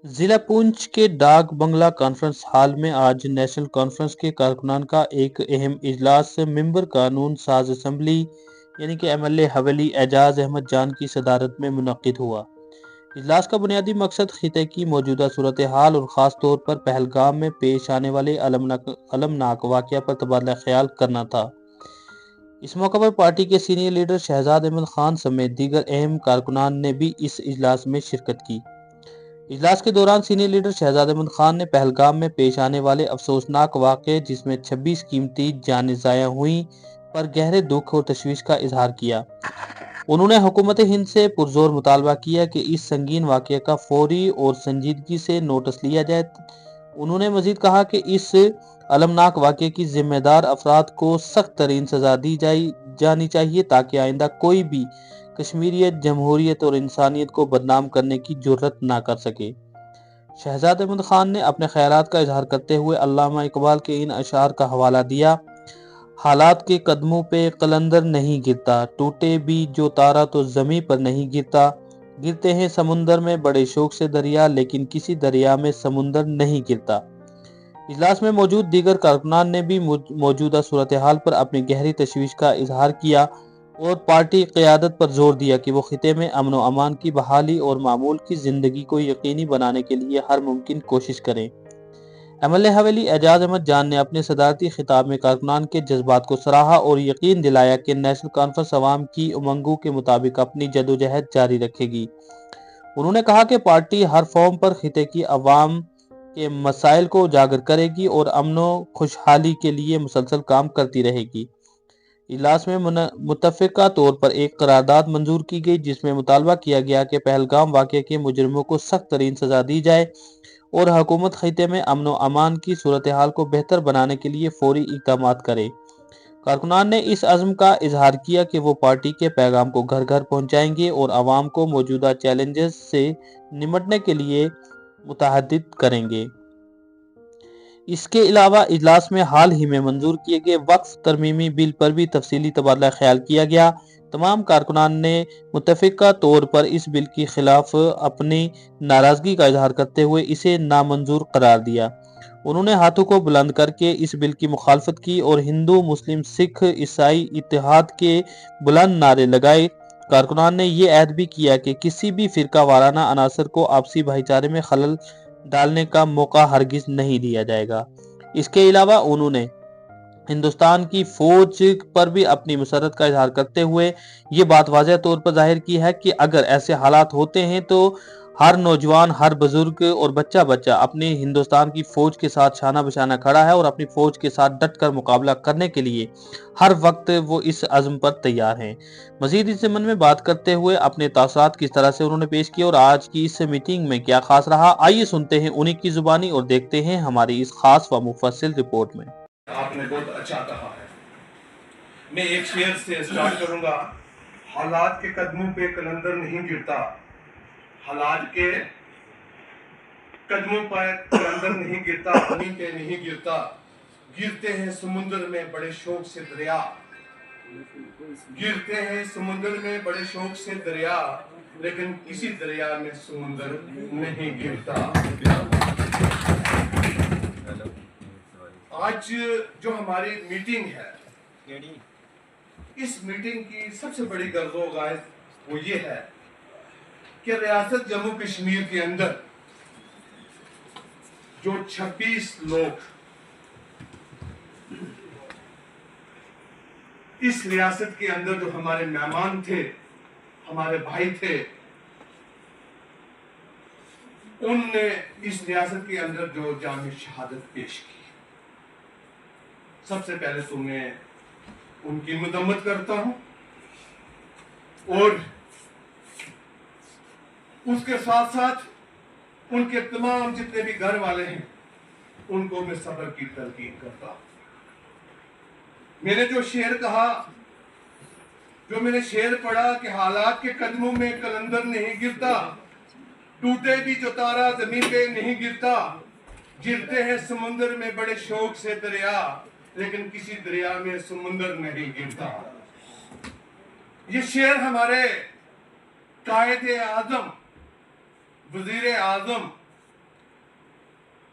ضلع پونچھ کے ڈاک بنگلہ کانفرنس ہال میں آج نیشنل کانفرنس کے کارکنان کا ایک اہم اجلاس ممبر قانون ساز اسمبلی یعنی کہ ایم ایل اے حویلی اعجاز احمد جان کی صدارت میں منعقد ہوا۔ اجلاس کا بنیادی مقصد خطے کی موجودہ صورتحال اور خاص طور پر پہلگام میں پیش آنے والے المناک واقعہ پر تبادلہ خیال کرنا تھا۔ اس موقع پر پارٹی کے سینئر لیڈر شہزاد احمد خان سمیت دیگر اہم کارکنان نے بھی اس اجلاس میں شرکت کی۔ اجلاس کے دوران سینئر لیڈر شہزاد احمد خان نے پہلگام میں پیش آنے والے افسوسناک واقعے جس میں 26 قیمتی جانیں ضائع ہوئیں پر گہرے دکھ اور تشویش کا اظہار کیا۔ انہوں نے حکومت ہند سے پرزور مطالبہ کیا کہ اس سنگین واقعے کا فوری اور سنجیدگی سے نوٹس لیا جائے۔ انہوں نے مزید کہا کہ اس المناک واقعے کی ذمہ دار افراد کو سخت ترین سزا دی جانی چاہیے تاکہ آئندہ کوئی بھی کشمیریت، جمہوریت اور انسانیت کو بدنام کرنے کی جرات نہ کر سکے۔ شہزاد احمد خان نے اپنے خیالات کا اظہار کرتے ہوئے علامہ اقبال کے ان اشعار کا حوالہ دیا: حالات کے قدموں پہ قلندر نہیں گرتا، ٹوٹے بھی جو تارا تو زمیں پر نہیں گرتا، گرتے ہیں سمندر میں بڑے شوق سے دریا لیکن کسی دریا میں سمندر نہیں گرتا۔ اجلاس میں موجود دیگر کارکنان نے بھی موجودہ صورتحال پر اپنی گہری تشویش کا اظہار کیا اور پارٹی قیادت پر زور دیا کہ وہ خطے میں امن و امان کی بحالی اور معمول کی زندگی کو یقینی بنانے کے لیے ہر ممکن کوشش کریں۔ ایم ایل اے حویلی اعجاز احمد جان نے اپنے صدارتی خطاب میں کارکنان کے جذبات کو سراہا اور یقین دلایا کہ نیشنل کانفرنس عوام کی امنگوں کے مطابق اپنی جدوجہد جاری رکھے گی۔ انہوں نے کہا کہ پارٹی ہر فارم پر خطے کی عوام کے مسائل کو اجاگر کرے گی اور امن و خوشحالی کے لیے مسلسل کام کرتی رہے گی۔ اجلاس میں متفقہ طور پر ایک قرارداد منظور کی گئی جس میں مطالبہ کیا گیا کہ پہلگام واقعے کے مجرموں کو سخت ترین سزا دی جائے اور حکومت خطے میں امن و امان کی صورتحال کو بہتر بنانے کے لیے فوری اقدامات کرے۔ کارکنان نے اس عزم کا اظہار کیا کہ وہ پارٹی کے پیغام کو گھر گھر پہنچائیں گے اور عوام کو موجودہ چیلنجز سے نمٹنے کے لیے متحد کریں گے۔ اس کے علاوہ اجلاس میں حال ہی میں منظور کیے گئے وقف ترمیمی بل پر بھی تفصیلی تبادلہ خیال کیا گیا۔ تمام کارکنان نے متفقہ طور پر اس بل کے خلاف اپنی ناراضگی کا اظہار کرتے ہوئے اسے نامنظور قرار دیا۔ انہوں نے ہاتھوں کو بلند کر کے اس بل کی مخالفت کی اور ہندو، مسلم، سکھ، عیسائی اتحاد کے بلند نعرے لگائے۔ کارکنان نے یہ عہد بھی کیا کہ کسی بھی فرقہ وارانہ عناصر کو آپسی بھائی چارے میں خلل ڈالنے کا موقع ہرگز نہیں دیا جائے گا۔ اس کے علاوہ انہوں نے ہندوستان کی فوج پر بھی اپنی مسرت کا اظہار کرتے ہوئے یہ بات واضح طور پر ظاہر کی ہے کہ اگر ایسے حالات ہوتے ہیں تو ہر نوجوان، ہر بزرگ اور بچہ اپنی ہندوستان کی فوج کے ساتھ شانہ بشانہ کھڑا ہے اور اپنی فوج کے ساتھ ڈٹ کر مقابلہ کرنے کے لیے ہر وقت وہ اس عزم پر تیار ہیں۔ مزید اس ضمن میں بات کرتے ہوئے اپنے تاثرات کس طرح سے انہوں نے پیش کیے اور آج کی اس میٹنگ میں کیا خاص رہا، آئیے سنتے ہیں انہی کی زبانی اور دیکھتے ہیں ہماری اس خاص و مفصل رپورٹ میں۔ آپ نے بہت اچھا کہا ہے۔ میں ایک شعر سے سٹارٹ کروں گا: حالات کے قدموں پہ قلندر نہیں گرتا، حالات کے قدموں پر قلندر نہیں گرتا، زمین پہ نہیں گرتا، گرتے ہیں سمندر میں بڑے شوق سے دریا، گرتے ہیں سمندر میں بڑے شوق سے دریا، لیکن کسی دریا میں سمندر نہیں گرتا۔ آج جو ہماری میٹنگ ہے، اس میٹنگ کی سب سے بڑی غرض و غائز وہ یہ ہے کہ ریاست جموں کشمیر کے اندر جو 26 لوگ اس ریاست کے اندر جو ہمارے مہمان تھے، ہمارے بھائی تھے، ان نے اس ریاست کے اندر جو جام شہادت پیش کی، سب سے پہلے تو میں ان کی مذمت کرتا ہوں اور اس کے ساتھ ساتھ ان کے تمام جتنے بھی گھر والے ہیں ان کو میں صبر کی تلقین کرتا ہوں۔ میں نے جو شعر کہا، جو میں نے شعر پڑھا کہ حالات کے قدموں میں قلندر نہیں گرتا، ٹوٹے بھی جو تارا زمین پہ نہیں گرتا، گرتے ہیں سمندر میں بڑے شوق سے دریا، لیکن کسی دریا میں سمندر نہیں گرتا۔ یہ شعر ہمارے قائد اعظم، وزیر اعظم